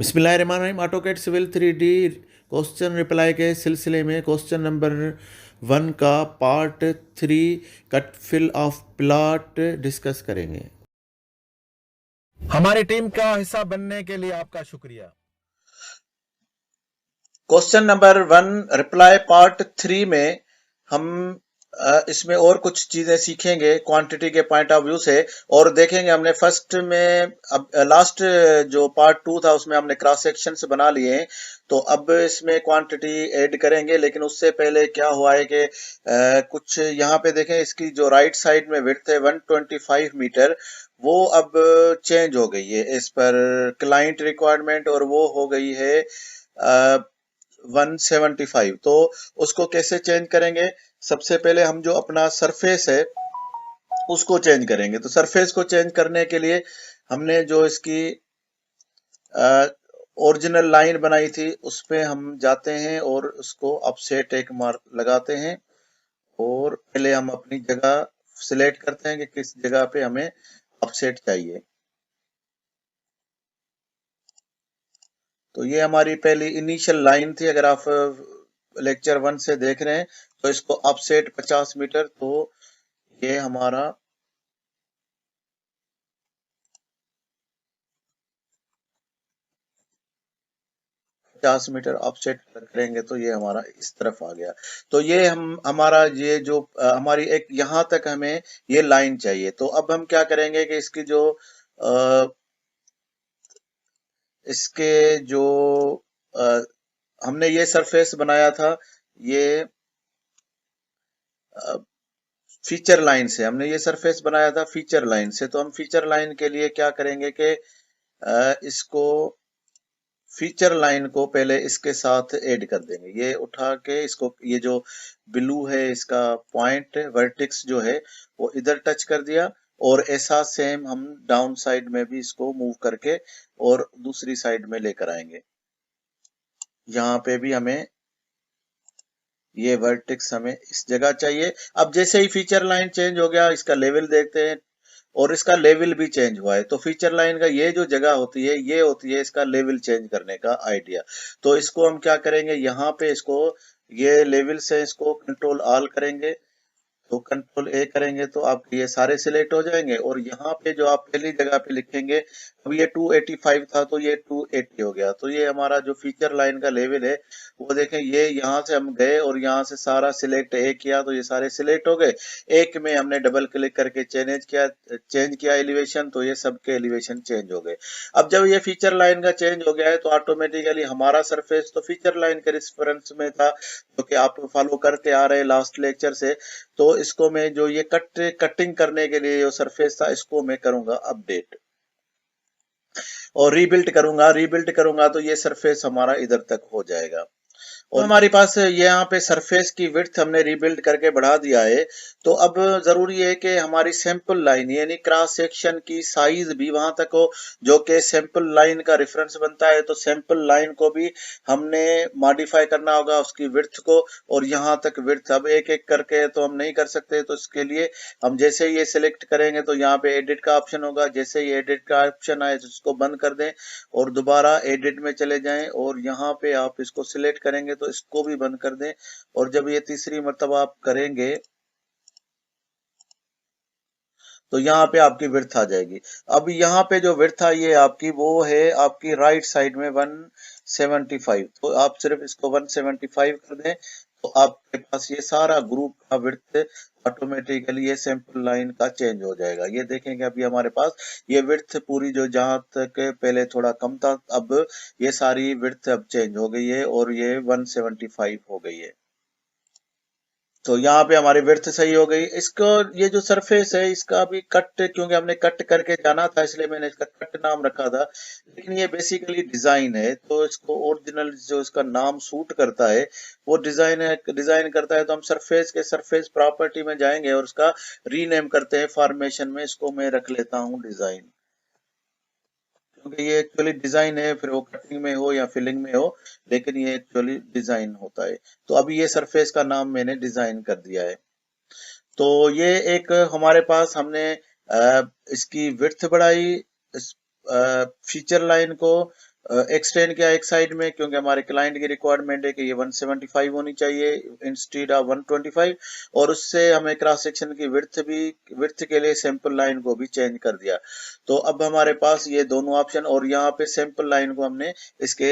बिस्मिल्लाहिर्रहमानिर्रहीम। AutoCAD civil 3D question reply के सिलसिले में क्वेश्चन नंबर 1 का part 3 cut fill of plot discuss करेंगे। हमारी टीम का हिस्सा बनने के लिए आपका शुक्रिया। क्वेश्चन नंबर 1 रिप्लाई पार्ट 3 में हम इसमें और कुछ चीजें सीखेंगे क्वांटिटी के पॉइंट ऑफ व्यू से, और देखेंगे हमने फर्स्ट में अब लास्ट जो पार्ट 2 था उसमें हमने क्रॉस सेक्शन से बना लिए हैं, तो अब इसमें क्वांटिटी ऐड करेंगे। लेकिन उससे पहले क्या हुआ है कि कुछ यहाँ पे देखें, इसकी जो राइट साइड में विड्थ है 125 मीटर, वो अब चेंज हो गई है इस पर क्लाइंट रिक्वायरमेंट, और वो हो गई है 175। तो उसको कैसे चेंज करेंगे? सबसे पहले हम जो अपना सरफेस है उसको चेंज करेंगे। तो सरफेस को चेंज करने के लिए हमने जो इसकी ओरिजिनल लाइन बनाई थी उस पे हम जाते हैं और उसको अपसेट एक मार्क लगाते हैं, और पहले हम अपनी जगह सिलेक्ट करते हैं कि किस जगह पे हमें अपसेट चाहिए। तो ये हमारी पहली इनिशियल लाइन थी। अगर आप लेक्चर 1 से देख रहे हैं तो इसको अपसेट 50 मीटर, तो ये हमारा 50 मीटर अपसेट करेंगे तो ये हमारा इस तरफ आ गया। तो ये हमारा ये जो हमारी एक यहां तक हमें ये लाइन चाहिए। तो अब हम क्या करेंगे कि इसकी जो इसके जो हमने ये सरफेस बनाया था, ये फीचर लाइन से हमने ये सरफेस बनाया था फीचर लाइन से। तो हम फीचर लाइन के लिए क्या करेंगे कि इसको फीचर लाइन को पहले इसके साथ ऐड कर देंगे। ये उठा के इसको, ये जो ब्लू है इसका पॉइंट वर्टेक्स जो है वो इधर टच कर दिया, और ऐसा सेम हम डाउन साइड में भी इसको मूव करके और दूसरी साइड में लेकर आएंगे। यहाँ पे भी हमें ये वर्टेक्स हमें इस जगह चाहिए। अब जैसे ही फीचर लाइन चेंज हो गया, इसका लेवल देखते हैं, और इसका लेवल भी चेंज हुआ है। तो फीचर लाइन का ये जो जगह होती है ये होती है इसका लेवल चेंज करने का आइडिया। तो इसको हम क्या करेंगे, यहाँ पे इसको ये लेवल से इसको कंट्रोल ऑल करेंगे, तो कंट्रोल ए करेंगे तो आपके ये सारे सिलेक्ट हो जाएंगे। और यहाँ पे जो आप पहली जगह पे लिखेंगे, अब ये 285 था तो ये 280 हो गया। तो ये हमारा जो फीचर लाइन का लेवल है वो देखें, ये यहाँ से हम गए और यहाँ से सारा सिलेक्ट ए किया तो ये सारे सिलेक्ट हो गए। एक में हमने डबल क्लिक करके चेंज किया एलिवेशन, तो ये सबके एलिवेशन चेंज हो गए। अब जब ये फीचर लाइन का चेंज हो गया है तो ऑटोमेटिकली हमारा सरफेस तो फीचर लाइन के रेफरेंस में था, जो कि आप फॉलो करते आ रहे लास्ट लेक्चर से। तो इसको मैं जो ये कटिंग करने के लिए जो सरफेस था इसको मैं करूंगा अपडेट और रीबिल्ड करूंगा तो ये सरफेस हमारा इधर तक हो जाएगा। और हमारे पास यहाँ पे सरफेस की विड्थ हमने रीबिल्ड करके बढ़ा दिया है। तो अब जरूरी है कि हमारी सैंपल लाइन यानी क्रॉस सेक्शन की साइज भी वहां तक हो जो कि सैंपल लाइन का रेफरेंस बनता है। तो सैंपल लाइन को भी हमने मॉडिफाई करना होगा, उसकी विड्थ को, और यहाँ तक विड्थ। अब एक एक करके तो हम नहीं कर सकते, तो इसके लिए हम जैसे ही ये सिलेक्ट करेंगे तो यहाँ पे एडिट का ऑप्शन होगा। जैसे ही एडिट का ऑप्शन आए तो इसको बंद कर दें और दोबारा एडिट में चले जाएं, और यहाँ पे आप इसको सिलेक्ट करेंगे तो इसको भी बंद कर दें। और जब ये तीसरी मर्तबा आप करेंगे तो यहाँ पे आपकी विड्थ आ जाएगी। अब यहाँ पे जो विड्थ आई है आपकी, वो है आपकी राइट साइड में 175। तो आप सिर्फ इसको 175 कर दें तो आपके पास ये सारा ग्रुप का विड्थ ऑटोमेटिकली ये सैंपल लाइन का चेंज हो जाएगा। ये देखेंगे अभी हमारे पास ये विड्थ पूरी जो जहां तक पहले थोड़ा कम था, अब ये सारी विड्थ अब चेंज हो गई है और ये 175 हो गई है। तो यहाँ पे हमारी विड्थ सही हो गई। इसको ये जो सरफेस है इसका भी कट, क्योंकि हमने कट करके जाना था इसलिए मैंने इसका कट नाम रखा था, लेकिन ये बेसिकली डिजाइन है। तो इसको ओरिजिनल जो इसका नाम सूट करता है वो डिजाइन करता है। तो हम सरफेस प्रॉपर्टी में जाएंगे और उसका रीनेम करते हैं फॉर्मेशन में। इसको मैं रख लेता हूँ डिजाइन, क्योंकि ये एक्चुअली डिजाइन है, फिर वो कटिंग में हो या फिलिंग में हो, लेकिन ये एक्चुअली डिजाइन होता है। तो अभी ये सरफेस का नाम मैंने डिजाइन कर दिया है। तो ये एक हमारे पास हमने इसकी विड्थ बढ़ाई, इस फीचर लाइन को एक्सटेंड किया एक साइड में, क्योंकि हमारे क्लाइंट की रिक्वायरमेंट है कि ये 175 होनी चाहिए इंस्टेड ऑफ 125, और उससे हमें क्रॉस सेक्शन की विड्थ के लिए सैंपल लाइन को भी चेंज कर दिया। तो अब हमारे पास ये दोनों ऑप्शन, और यहाँ पे सैंपल लाइन को हमने इसके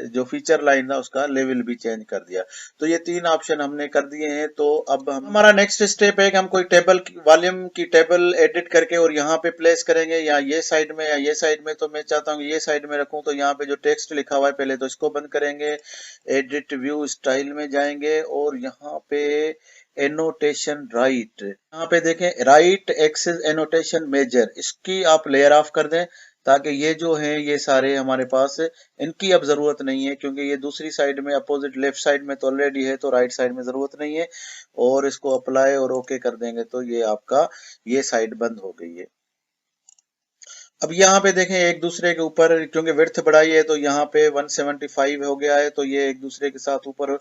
जो फीचर लाइन था उसका लेवल भी चेंज कर दिया। तो ये 3 ऑप्शन हमने कर दिए हैं। तो अब हमारा नेक्स्ट स्टेप है कि हम कोई टेबल वॉल्यूम की टेबल एडिट करके और यहाँ पे प्लेस करेंगे, या ये साइड में या ये साइड में। तो मैं चाहता हूँ ये साइड में रखूं। तो यहाँ पे जो टेक्स्ट लिखा हुआ है पहले तो इसको बंद करेंगे, एडिट व्यू स्टाइल में जाएंगे और यहाँ पे एनोटेशन राइट, यहाँ पे देखें राइट एक्सिस एनोटेशन मेजर, इसकी आप लेयर ऑफ कर दें ताकि ये जो है ये सारे हमारे पास, इनकी अब जरूरत नहीं है, क्योंकि ये दूसरी साइड में अपोजिट लेफ्ट साइड में तो ऑलरेडी है, तो राइट साइड में जरूरत नहीं है। और इसको अप्लाई और ओके कर देंगे तो ये आपका ये साइड बंद हो गई है। अब यहाँ पे देखें एक दूसरे के ऊपर, क्योंकि विड्थ बढ़ाई है तो यहाँ पे 175 हो गया है, तो ये एक दूसरे के साथ ऊपर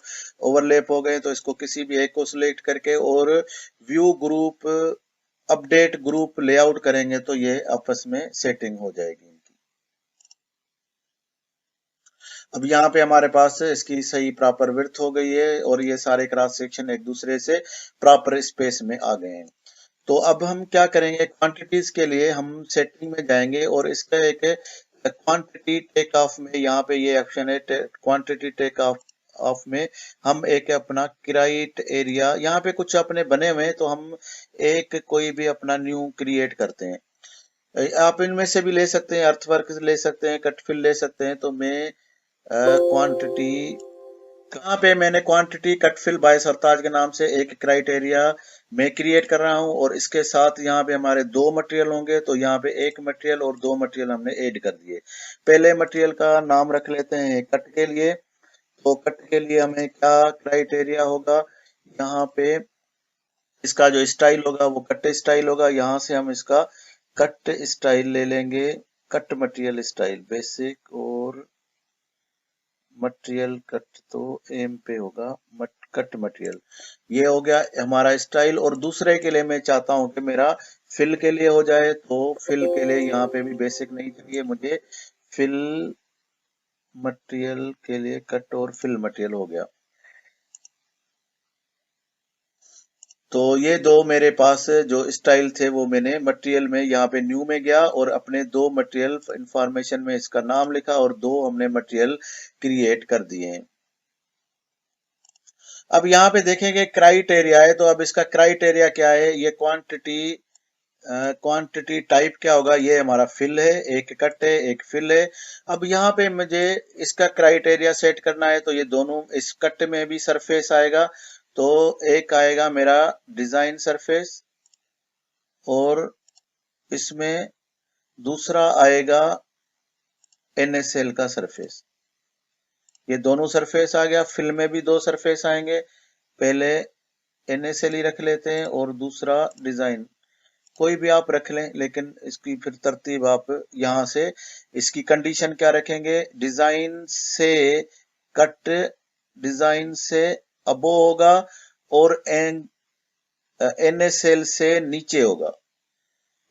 ओवरलैप हो गए। तो इसको किसी भी एक को सिलेक्ट करके और view group update group layout करेंगे तो ये आपस में सेटिंग हो जाएगी इनकी। अब यहाँ पे हमारे पास इसकी सही प्रॉपर विड्थ हो गई है और ये सारे क्रॉस सेक्शन एक दूसरे से प्रॉपर स्पेस में आ गए हैं। तो अब हम क्या करेंगे, क्वांटिटीज के लिए हम सेटिंग में जाएंगे और इसका एक क्वांटिटी टेक ऑफ में, यहाँ पे ये ऑप्शन है क्वांटिटी टेक ऑफ में हम एक अपना क्राइट एरिया, यहाँ पे कुछ अपने बने हुए हैं तो हम एक कोई भी अपना न्यू क्रिएट करते हैं। आप इनमें से भी ले सकते हैं, अर्थवर्क ले सकते हैं, कटफिल ले सकते हैं। तो मैं क्वांटिटी, यहाँ पे मैंने क्वांटिटी कटफिल बाय सरताज के नाम से एक क्राइटेरिया मैं क्रिएट कर रहा हूं, और इसके साथ यहाँ पे हमारे 2 मटेरियल होंगे। तो यहाँ पे एक मटेरियल और 2 मटेरियल हमने ऐड कर दिए। पहले मटेरियल का नाम रख लेते हैं कट के लिए। तो कट के लिए हमें क्या क्राइटेरिया होगा, यहाँ पे इसका जो स्टाइल होगा वो कट स्टाइल होगा। यहाँ से हम इसका कट स्टाइल ले लेंगे, कट मटेरियल स्टाइल बेसिक, और मटेरियल कट तो एम पे होगा, कट मटेरियल। ये हो गया हमारा स्टाइल। और दूसरे के लिए मैं चाहता हूं कि मेरा फिल के लिए हो जाए, तो फिल के लिए यहाँ पे भी बेसिक नहीं चाहिए मुझे, फिल मटेरियल के लिए कट और फिल मटेरियल हो गया। तो ये 2 मेरे पास जो स्टाइल थे वो मैंने मटेरियल में यहाँ पे न्यू में गया और अपने 2 मटेरियल इंफॉर्मेशन में इसका नाम लिखा और 2 हमने मटेरियल क्रिएट कर दिए हैं। अब यहाँ पे देखेंगे क्राइटेरिया है, तो अब इसका क्राइटेरिया क्या है, ये क्वांटिटी टाइप क्या होगा, ये हमारा फिल है, एक कट है एक फिल है। अब यहाँ पे मुझे इसका क्राइटेरिया सेट करना है, तो ये दोनों इस कट में भी सरफेस आएगा। तो एक आएगा मेरा डिजाइन सरफेस और इसमें दूसरा आएगा NaCl का सरफेस। ये दोनों सरफेस आ गया। फिल में भी 2 सरफेस आएंगे, पहले NaCl ही रख लेते हैं और दूसरा डिजाइन, कोई भी आप रख लें, लेकिन इसकी फिर तरतीब आप यहां से इसकी कंडीशन क्या रखेंगे, डिजाइन से कट डिजाइन से अबो होगा और NaCl से नीचे होगा,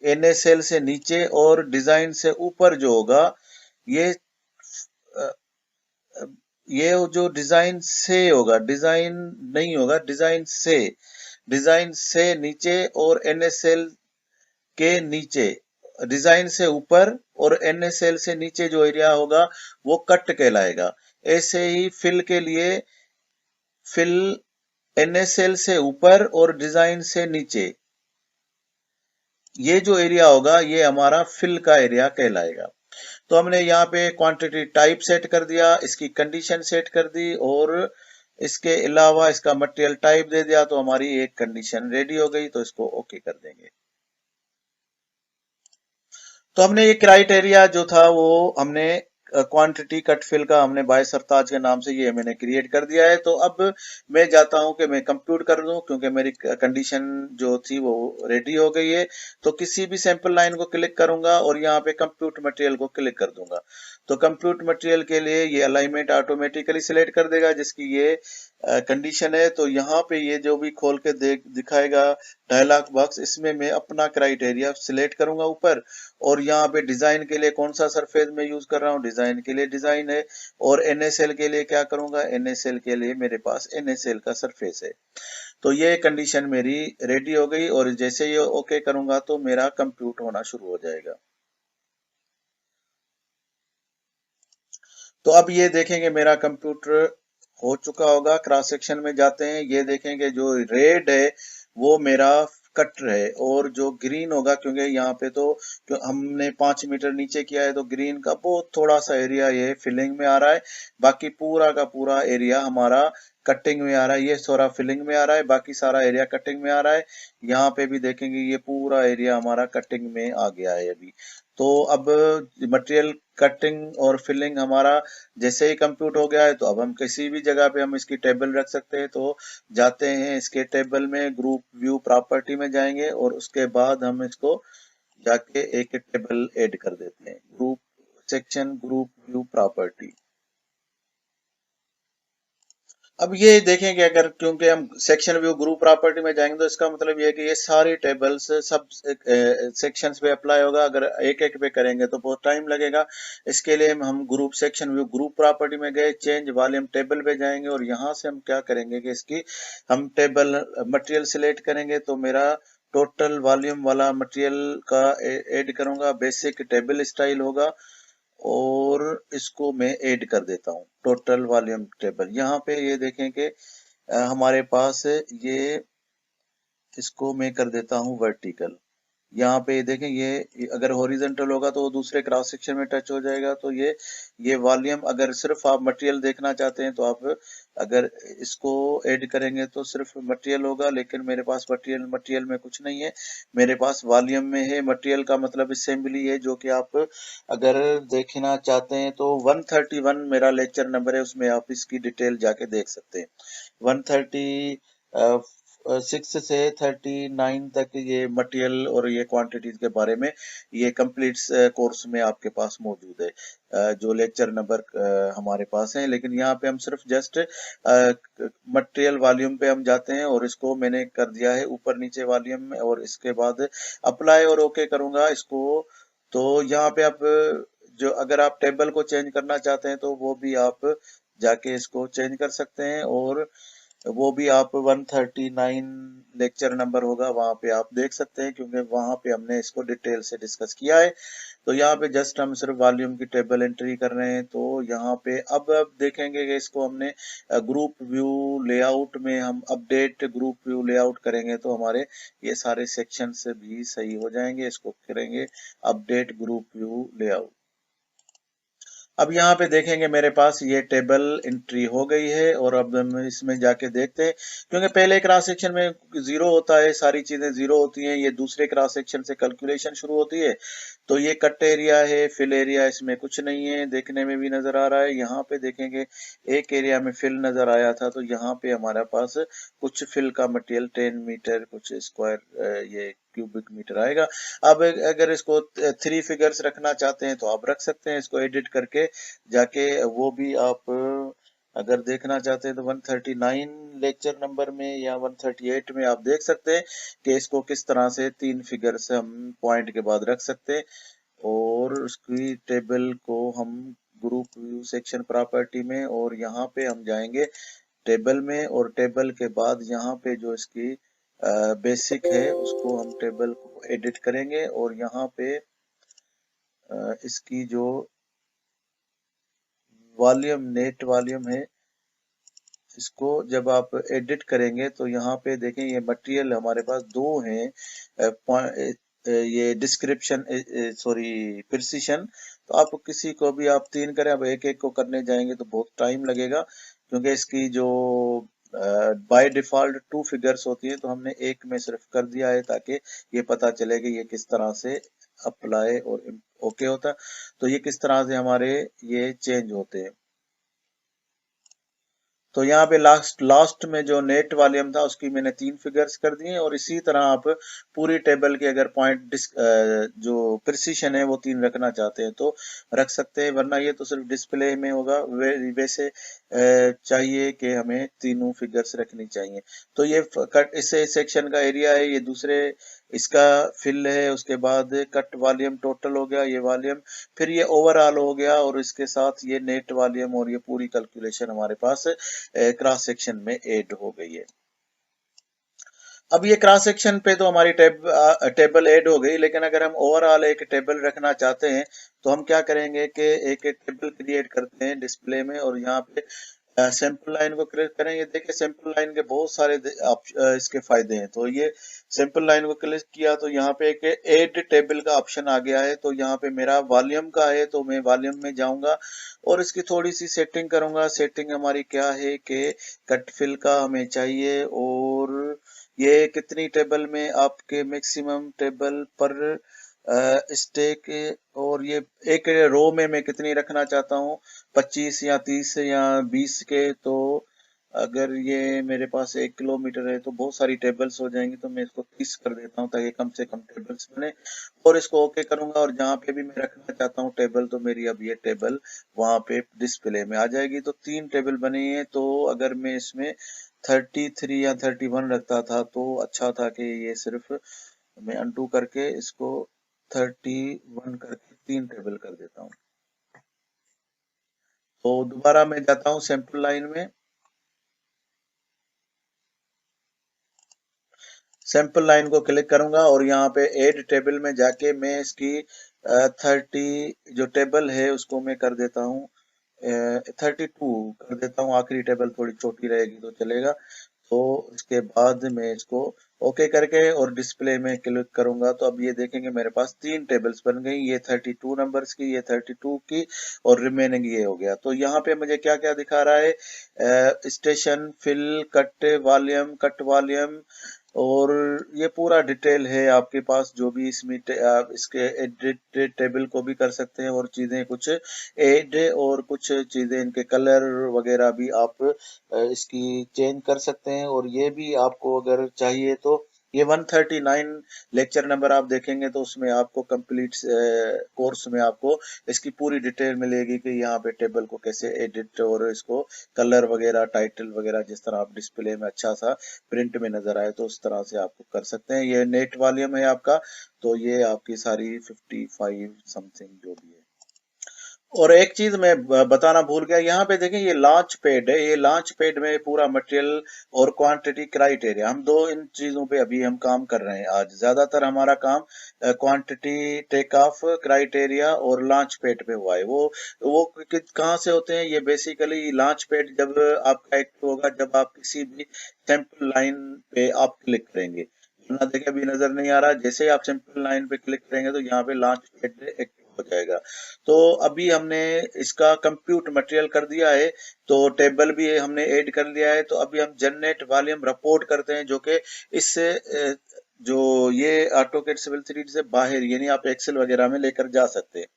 NaCl से नीचे, और डिजाइन से ऊपर जो होगा ये जो डिजाइन से होगा, डिजाइन नहीं होगा, डिजाइन से नीचे, और NaCl के नीचे, डिजाइन से ऊपर और NaCl से नीचे जो एरिया होगा वो कट कहलाएगा। ऐसे ही फिल के लिए फिल NaCl से ऊपर और डिजाइन से नीचे, ये जो एरिया होगा ये हमारा फिल का एरिया कहलाएगा। तो हमने यहाँ पे क्वांटिटी टाइप सेट कर दिया, इसकी कंडीशन सेट कर दी और इसके अलावा इसका मटेरियल टाइप दे दिया, तो हमारी एक कंडीशन रेडी हो गई। तो इसको ओके कर देंगे। तो हमने ये क्राइटेरिया जो था वो हमने क्वांटिटी कट फिल का हमने बाय सरताज के नाम से ये मैंने क्रिएट कर दिया है। तो अब मैं जाता हूं कि मैं कंप्यूट कर दूं, क्योंकि मेरी कंडीशन जो थी वो रेडी हो गई है। तो किसी भी सैंपल लाइन को क्लिक करूंगा और यहाँ पे कंप्यूट मटेरियल को क्लिक कर दूंगा। तो कंप्यूट मटेरियल के लिए ये अलाइनमेंट ऑटोमेटिकली सिलेक्ट कर देगा, जिसकी ये कंडीशन है। तो यहाँ पे ये जो भी खोल के दिखाएगा डायलॉग बॉक्स, इसमें मैं अपना क्राइटेरिया सिलेक्ट करूंगा ऊपर, और यहाँ पे डिजाइन के लिए कौन सा सरफेस में यूज कर रहा हूँ, डिजाइन के लिए डिजाइन है, और एनएसएल के लिए क्या करूंगा, एनएसएल के लिए मेरे पास एनएसएल का सरफेस है। तो ये कंडीशन मेरी रेडी हो गई, और जैसे ये ओके करूंगा तो मेरा कंप्यूट होना शुरू हो जाएगा। तो अब ये देखेंगे मेरा कंप्यूटर हो चुका होगा। क्रॉस सेक्शन में जाते हैं, ये देखेंगे जो रेड है वो मेरा कट है, और जो ग्रीन होगा, क्योंकि यहाँ पे तो हमने 5 मीटर नीचे किया है, तो ग्रीन का बहुत थोड़ा सा एरिया ये फिलिंग में आ रहा है, बाकी पूरा का पूरा एरिया हमारा कटिंग में आ रहा है। ये सारा फिलिंग में आ रहा है, बाकी सारा एरिया कटिंग में आ रहा है। यहाँ पे भी देखेंगे ये पूरा एरिया हमारा कटिंग में आ गया है अभी। तो अब मटेरियल कटिंग और फिलिंग हमारा जैसे ही कंप्यूट हो गया है, तो अब हम किसी भी जगह पे हम इसकी टेबल रख सकते हैं। तो जाते हैं इसके टेबल में, ग्रुप व्यू प्रॉपर्टी में जाएंगे, और उसके बाद हम इसको जाके एक टेबल ऐड कर देते हैं, group section group view property. अब ये देखेंगे अगर, क्योंकि हम सेक्शन व्यू ग्रुप प्रॉपर्टी में जाएंगे, तो इसका मतलब ये है कि ये सारी टेबल्स सब सेक्शंस पे अप्लाई होगा। अगर एक एक पे करेंगे तो बहुत टाइम लगेगा। इसके लिए हम group section view group property में गए, चेंज वॉल्यूम टेबल पे जाएंगे, और यहाँ से हम क्या करेंगे कि इसकी हम टेबल मटेरियल सिलेक्ट करेंगे। तो मेरा टोटल वॉल्यूम वाला मटेरियल का ऐड करूंगा, बेसिक टेबल स्टाइल होगा, और इसको मैं ऐड कर देता हूँ टोटल वॉल्यूम टेबल। यहाँ पे ये देखें कि हमारे पास ये, इसको मैं कर देता हूँ वर्टिकल। यहाँ पे देखें ये अगर हॉरिजॉन्टल होगा तो वो दूसरे क्रॉस सेक्शन में टच हो जाएगा। तो ये वॉल्यूम, अगर सिर्फ आप मटेरियल देखना चाहते हैं तो आप अगर इसको ऐड करेंगे तो सिर्फ मटेरियल होगा, लेकिन मेरे पास मटेरियल में कुछ नहीं है, मेरे पास वॉल्यूम में है। मटेरियल का मतलब असेंबली है, जो कि आप अगर देखना चाहते हैं तो 131 मेरा लेक्चर नंबर है, उसमें आप इसकी डिटेल जाके देख सकते हैं। 136 से 39 तक ये मटेरियल और ये क्वांटिटीज के बारे में ये कंप्लीट कोर्स में आपके पास मौजूद है, जो लेक्चर नंबर हमारे पास है। लेकिन यहाँ पे हम सिर्फ जस्ट मटेरियल वॉल्यूम पे हम जाते हैं, और इसको मैंने कर दिया है ऊपर नीचे वॉल्यूम में, और इसके बाद अप्लाई और ओके करूंगा इसको। तो यहाँ पे आप जो अगर आप टेबल को चेंज करना चाहते हैं तो वो भी आप जाके इसको चेंज कर सकते हैं, और वो भी आप 139 लेक्चर नंबर होगा वहां पे आप देख सकते हैं, क्योंकि वहां पे हमने इसको डिटेल से डिस्कस किया है। तो यहाँ पे जस्ट हम सिर्फ वॉल्यूम की टेबल एंट्री कर रहे हैं। तो यहाँ पे अब देखेंगे कि इसको हमने ग्रुप व्यू लेआउट में हम अपडेट ग्रुप व्यू लेआउट करेंगे, तो हमारे ये सारे सेक्शन से भी सही हो जाएंगे। इसको करेंगे अपडेट ग्रुप व्यू लेआउट। अब यहाँ पे देखेंगे मेरे पास ये टेबल एंट्री हो गई है, और अब हम इसमें जाके देखते हैं, क्योंकि पहले क्रॉस सेक्शन में जीरो होता है, सारी चीजें जीरो होती हैं, ये दूसरे क्रॉस सेक्शन से कैलकुलेशन शुरू होती है। तो ये कट एरिया है, फिल एरिया इसमें कुछ नहीं है, देखने में भी नजर आ रहा है। यहाँ पे देखेंगे एक एरिया में फिल नजर आया था, तो यहाँ पे हमारे पास कुछ फिल का मटेरियल 10 मीटर कुछ स्क्वायर ये क्यूबिक मीटर आएगा। अब अगर इसको 3 फिगर्स रखना चाहते हैं तो आप रख सकते हैं, इसको एडिट करके जाके वो भी आप अगर देखना चाहते हैं तो 139 लेक्चर नंबर में या 138 में आप देख सकते हैं कि इसको किस तरह से 3 फिगर से हम पॉइंट के बाद रख सकते हैं। और उसकी टेबल को हम ग्रुप व्यू सेक्शन प्रॉपर्टी में, और यहाँ पे हम जाएंगे टेबल में, और टेबल के बाद यहाँ पे जो इसकी बेसिक है उसको हम टेबल को एडिट करेंगे, और यहाँ पे इसकी जो वॉल्यूम नेट वॉल्यूम है, इसको जब आप एडिट करेंगे तो यहाँ पे देखें ये मटेरियल हमारे पास दो हैं, ये डिस्क्रिप्शन सॉरी प्रिसिशन। तो आप किसी को भी आप 3 करें, अब एक एक को करने जाएंगे तो बहुत टाइम लगेगा, क्योंकि इसकी जो बाय डिफॉल्ट 2 फिगर्स होती है, तो हमने एक में सिर्फ कर दिया है ताकि ये पता चले कि ये किस तरह से अप्लाई और ओके होता। तो ये किस तरह से हमारे ये चेंज होते हैं। तो यहाँ पे लास्ट में जो नेट वॉल्यूम था उसकी मैंने 3 फिगर्स कर दिए, और इसी तरह आप पूरी टेबल के अगर पॉइंट जो प्रिसिशन है वो 3 रखना चाहते हैं तो रख सकते हैं, वरना ये तो सिर्फ डिस्प्ले में होगा। वैसे चाहिए कि हमें तीनों फिगर्स रखनी चाहिए। तो ये कट इससे सेक्शन का एरिया है, ये दूसरे इसका फिल है, उसके बाद कट वॉल्यूम टोटल हो गया, ये वॉल्यूम, फिर ये ओवरऑल हो गया, और इसके साथ ये नेट वॉल्यूम और ये पूरी कैलकुलेशन हमारे पास क्रॉस सेक्शन में ऐड हो गई है। अब ये क्रॉस सेक्शन पे तो हमारी टेबल ऐड हो गई, लेकिन अगर हम ओवरऑल एक टेबल रखना चाहते हैं तो हम क्या करेंगे कि एक टेबल क्रिएट करते हैं डिस्प्ले में, और यहाँ पे सैंपल लाइन को क्लिक करें। ये देखिए सैंपल लाइन के बहुत सारे इसके फायदे हैं। तो ये सैंपल लाइन को क्लिक किया तो यहाँ पे एक ऐड टेबल का ऑप्शन आ गया है। तो यहाँ पे मेरा वॉल्यूम का है तो मैं वॉल्यूम में जाऊंगा और इसकी थोड़ी सी सेटिंग करूंगा। सेटिंग हमारी क्या है कि कट फिल का हमें चाहिए, और ये कितनी टेबल में आपके मैक्सिमम टेबल पर स्टेक, और ये एक रो में मैं कितनी रखना चाहता हूँ, 25 या 30 या 20 के। तो अगर ये मेरे पास 1 किलोमीटर है तो बहुत सारी टेबल्स हो जाएंगी, तो मैं इसको 30 कर देता हूँ ताकि कम से कम टेबल्स बने, और इसको ओके करूंगा। और जहाँ पे भी मैं रखना चाहता हूँ टेबल, तो मेरी अब ये टेबल वहां पे डिस्प्ले में आ जाएगी। तो 3 टेबल बनी है। तो अगर मैं इसमें 33 या 31 रखता था तो अच्छा था कि ये सिर्फ मैं अनडू करके इसको 31 करके 3 टेबल कर देता हूँ। तो दोबारा मैं जाता हूँ सैंपल लाइन में, सैंपल लाइन को क्लिक करूंगा और यहाँ पे ऐड टेबल में जाके मैं इसकी 30 जो टेबल है उसको मैं कर देता हूँ 32 कर देता हूँ। आखिरी टेबल थोड़ी छोटी रहेगी तो चलेगा। तो इसके बाद मैं इसको ओके करके और डिस्प्ले में क्लिक करूंगा तो अब ये देखेंगे मेरे पास 3 टेबल्स बन गई, ये 32 नंबर्स की, ये 32 की, और रिमेनिंग ये हो गया। तो यहाँ पे मुझे क्या क्या दिखा रहा है, स्टेशन, फिल, कट वॉल्यूम, और ये पूरा डिटेल है आपके पास। जो भी इसमें आप इसके एडिट टेबल को भी कर सकते हैं, और चीजें कुछ ऐड और कुछ चीजें इनके कलर वगैरह भी आप इसकी चेंज कर सकते हैं। और ये भी आपको अगर चाहिए तो ये 139 लेक्चर नंबर आप देखेंगे तो उसमें आपको कंप्लीट कोर्स में आपको इसकी पूरी डिटेल मिलेगी कि यहाँ पे टेबल को कैसे एडिट और इसको कलर वगैरह, टाइटल वगैरह, जिस तरह आप डिस्प्ले में अच्छा सा प्रिंट में नजर आए तो उस तरह से आपको कर सकते हैं। ये नेट वॉल्यूम है आपका, तो ये आपकी सारी 55 समथिंग जो भी है। और एक चीज मैं बताना भूल गया, यहाँ पे देखें ये लॉन्च पैड है। ये लॉन्च पैड में पूरा मटेरियल और क्वांटिटी क्राइटेरिया, हम दो इन चीजों पे अभी हम काम कर रहे हैं। आज ज्यादातर हमारा काम क्वांटिटी, टेक ऑफ, क्राइटेरिया और लॉन्च पैड पे हुआ है। वो कहाँ से होते हैं, ये बेसिकली लॉन्च पैड जब आपका एक्टिव होगा जब आप किसी भी सैंपल लाइन पे आप क्लिक करेंगे। ना देखे अभी नजर नहीं आ रहा, जैसे ही आप सैंपल लाइन पे क्लिक करेंगे तो यहाँ पे लॉन्च पैड एक्टिव हो जाएगा। तो अभी हमने इसका कंप्यूट मटेरियल कर दिया है, तो टेबल भी हमने ऐड कर लिया है। तो अभी हम जनरेट वॉल्यूम रिपोर्ट करते हैं, जो कि इससे जो ये ऑटोकैड सिविल 3D से बाहर, यानी आप एक्सेल वगैरह में लेकर जा सकते हैं।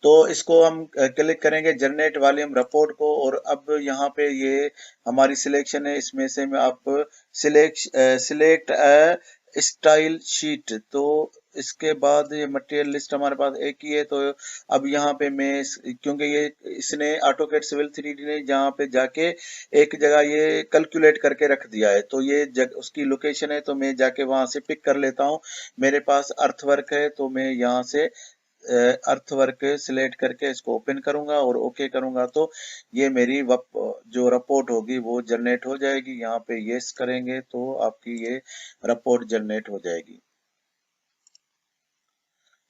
तो इसको हम क्लिक करेंगे जनरेट वॉल्यूम रिपोर्ट को, और अब यहाँ पे ये हमारी सिलेक्शन है, इसमें से मैं आप सिलेक्ट स्टाइल शीट। तो इसके बाद ये मटेरियल लिस्ट हमारे पास एक ही है। तो अब यहाँ पे मैं क्योंकि ये इसने ऑटोकैड सिविल 3D ने जहाँ पे जाके एक जगह ये कैलकुलेट करके रख दिया है, तो ये उसकी लोकेशन है, तो मैं जाके वहां से पिक कर लेता हूँ। मेरे पास अर्थवर्क है तो मैं यहाँ से अर्थवर्क सिलेक्ट करके इसको ओपन करूंगा और ओके करूंगा, तो ये मेरी जो रिपोर्ट होगी वो जनरेट हो जाएगी। यहाँ पे यस करेंगे तो आपकी ये रिपोर्ट जनरेट हो जाएगी।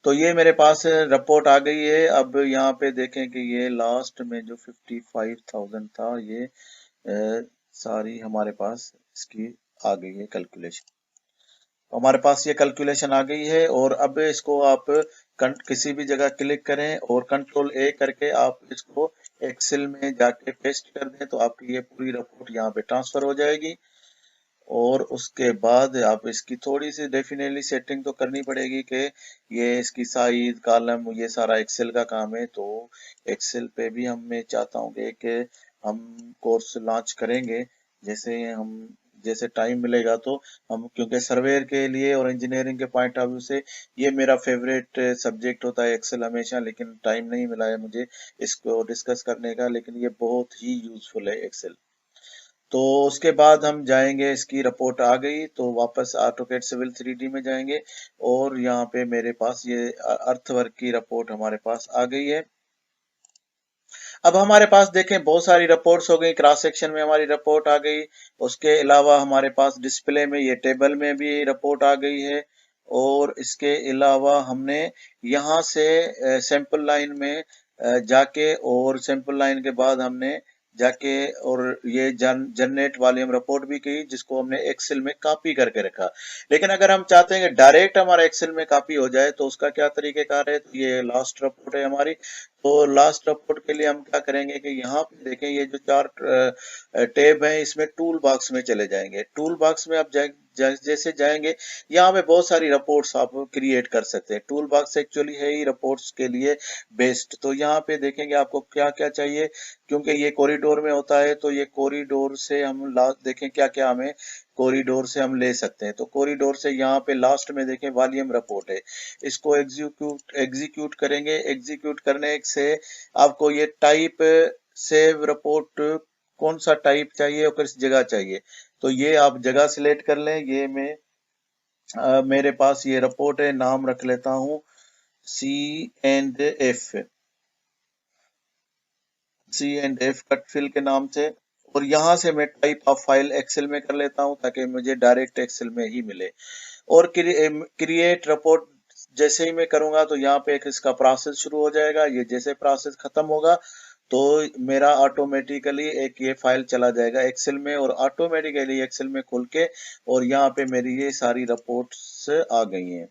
तो ये मेरे पास रिपोर्ट आ गई है। अब यहाँ पे देखें कि ये लास्ट में जो 55,000 था, ये सारी हमारे पास इसकी आ गई है कैलकुलेशन। हमारे पास ये कैलकुलेशन आ गई है, और अब इसको आप किसी भी जगह क्लिक करें और कंट्रोल ए करके आप इसको एक्सेल में जाके पेस्ट कर दें, तो आपकी ये पूरी रिपोर्ट यहाँ पे ट्रांसफर हो जाएगी। और उसके बाद आप इसकी थोड़ी सी डेफिनेटली सेटिंग तो करनी पड़ेगी कि ये इसकी साइज, कॉलम, ये सारा एक्सेल का काम है। तो एक्सेल पे भी हम मैं चाहता हूँ कि एक हम कोर्स लॉन्च करेंगे। जैसे टाइम मिलेगा तो हम, क्योंकि सर्वेयर के लिए और इंजीनियरिंग के पॉइंट ऑफ व्यू से ये मेरा फेवरेट सब्जेक्ट होता है एक्सेल हमेशा, लेकिन टाइम नहीं मिला है मुझे इसको डिस्कस करने का, लेकिन ये बहुत ही यूजफुल है एक्सेल। तो उसके बाद हम जाएंगे, इसकी रिपोर्ट आ गई तो वापस ऑटोकैड सिविल 3D में जाएंगे और यहाँ पे मेरे पास ये अर्थवर्क की रिपोर्ट हमारे पास आ गई है। अब हमारे पास देखें बहुत सारी रिपोर्ट्स हो गई, क्रॉस सेक्शन में हमारी रिपोर्ट आ गई, उसके अलावा हमारे पास डिस्प्ले में ये टेबल में भी रिपोर्ट आ गई है, और इसके अलावा हमने यहाँ से सैंपल लाइन में जाके, और सैंपल लाइन के बाद हमने जाके और ये जनरेट वॉल्यूम रिपोर्ट भी की, जिसको हमने एक्सेल में कॉपी करके रखा। लेकिन अगर हम चाहते हैं कि डायरेक्ट हमारा एक्सेल में कॉपी हो जाए तो उसका क्या तरीकेकार है, तो ये लास्ट रिपोर्ट है हमारी। तो लास्ट रिपोर्ट के लिए हम क्या करेंगे कि यहाँ पे देखें ये जो चार टैब है इसमें टूल बॉक्स में चले जाएंगे। टूल बॉक्स में आप जैसे जाएंगे यहाँ पे बहुत सारी रिपोर्ट्स आप क्रिएट कर सकते हैं। टूल बॉक्स एक्चुअली है ही रिपोर्ट्स के लिए बेस्ट। तो यहाँ पे देखेंगे आपको क्या क्या चाहिए, क्योंकि ये कॉरिडोर में होता है तो ये कॉरिडोर से हम देखें क्या क्या हमें कॉरिडोर से हम ले सकते हैं। तो कॉरिडोर से यहाँ पे लास्ट में देखें वॉल्यूम रिपोर्ट है, इसको एग्जीक्यूट करेंगे। एग्जीक्यूट करने से आपको ये टाइप सेव रिपोर्ट कौन सा टाइप चाहिए और किस जगह चाहिए, तो ये आप जगह सिलेक्ट कर लें। ये मेरे पास ये रिपोर्ट है, नाम रख लेता हूं C&F कट फिल के नाम से, और यहां से मैं टाइप ऑफ फाइल एक्सेल में कर लेता हूं ताकि मुझे डायरेक्ट एक्सेल में ही मिले। और क्रिएट रिपोर्ट जैसे ही मैं करूंगा तो यहाँ पे एक इसका प्रोसेस शुरू हो जाएगा। ये जैसे प्रोसेस खत्म होगा तो मेरा ऑटोमेटिकली एक ये फाइल चला जाएगा एक्सेल में, और ऑटोमेटिकली एक्सेल में खुल के और यहाँ पे मेरी ये सारी रिपोर्ट्स आ गई हैं।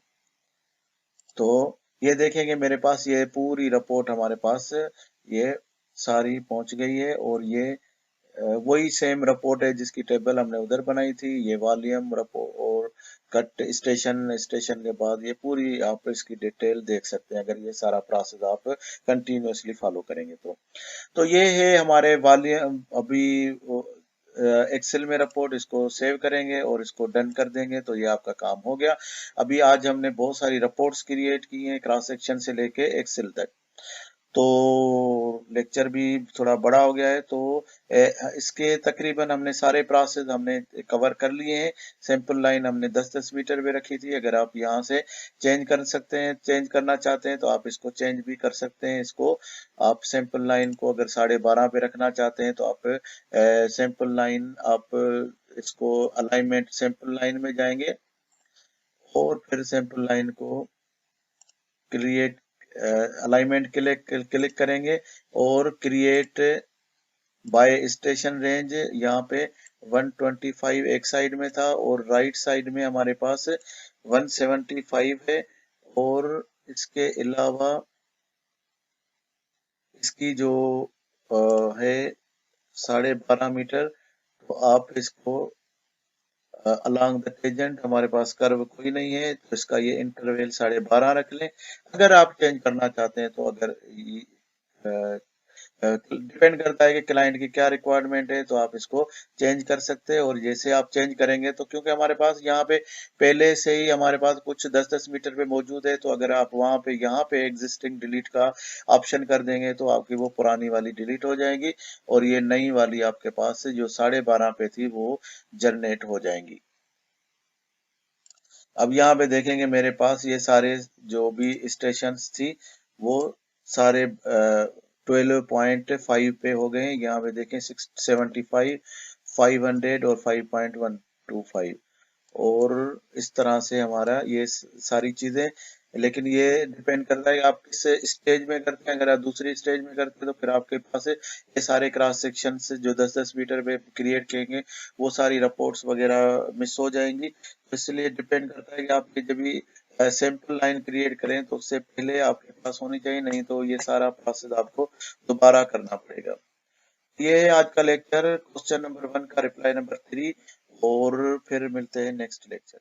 तो ये देखेंगे मेरे पास ये पूरी रिपोर्ट हमारे पास ये सारी पहुंच गई है, और ये वही सेम रिपोर्ट है जिसकी टेबल हमने उधर बनाई थी। ये वॉल्यूम रिपोर्ट और कट स्टेशन के बाद ये पूरी आप इसकी डिटेल देख सकते हैं, अगर ये सारा प्रोसेस आप कंटिन्यूअसली फॉलो करेंगे तो ये है हमारे वॉल्यूम। अभी एक्सेल में रिपोर्ट, इसको सेव करेंगे और इसको डन कर देंगे तो ये आपका काम हो गया। अभी आज हमने बहुत सारी रिपोर्ट्स क्रिएट की हैं क्रॉस सेक्शन से लेके एक्सेल तक। तो लेक्चर भी थोड़ा बड़ा हो गया है, तो इसके तकरीबन हमने सारे प्रोसेस हमने कवर कर लिए हैं। सैंपल लाइन हमने 10-10 मीटर पे रखी थी, अगर आप यहाँ से चेंज कर सकते हैं, चेंज करना चाहते हैं तो आप इसको चेंज भी कर सकते हैं। इसको आप सैंपल लाइन को अगर 12.5 पे रखना चाहते हैं तो आप सैंपल लाइन आप इसको अलाइनमेंट सैंपल लाइन में जाएंगे और फिर सैंपल लाइन को क्रिएट अलाइनमेंट क्लिक करेंगे और क्रिएट बाय स्टेशन रेंज, यहाँ पे 125 एक साइड में था और राइट साइड में हमारे पास 175 है, और इसके अलावा इसकी जो है 12.5 मीटर, तो आप इसको अलॉन्ग द टेंजेंट, हमारे पास कर्व कोई नहीं है तो इसका ये इंटरवल 12.5 रख लें। अगर आप चेंज करना चाहते हैं तो अगर डिपेंड करता है कि क्लाइंट की क्या रिक्वायरमेंट है, तो आप इसको चेंज कर सकते हैं। और जैसे आप चेंज करेंगे तो क्योंकि हमारे पास यहाँ पे पहले से ही हमारे पास कुछ 10-10 मीटर पे मौजूद है, तो अगर आप वहां पे यहाँ पे एग्जिस्टिंग डिलीट का ऑप्शन कर देंगे तो आपकी वो पुरानी वाली डिलीट हो जाएगी और ये नई वाली आपके पास जो 12.5 पे थी वो जनरेट हो जाएंगी। अब यहाँ पे देखेंगे मेरे पास ये सारे जो भी स्टेशंस थी वो सारे 12.5 पे हो गए। यहाँ पे देखें 675, 500 और 5.125, और इस तरह से हमारा ये सारी चीजें। लेकिन ये डिपेंड करता है कि आप किस स्टेज में करते हैं। अगर आप दूसरी स्टेज में करते हैं तो फिर आपके पास ये सारे क्रॉस सेक्शन से जो 10-10 मीटर पे क्रिएट करेंगे वो सारी रिपोर्ट्स वगैरह मिस हो जाएंगी। तो इसलिए डिपेंड करता है कि आप जब भी सैंपल लाइन क्रिएट करें तो उससे पहले आपके पास होनी चाहिए, नहीं तो ये सारा प्रोसेस आपको दोबारा करना पड़ेगा। ये है आज का लेक्चर, क्वेश्चन नंबर 1 का रिप्लाई नंबर 3, और फिर मिलते हैं नेक्स्ट लेक्चर।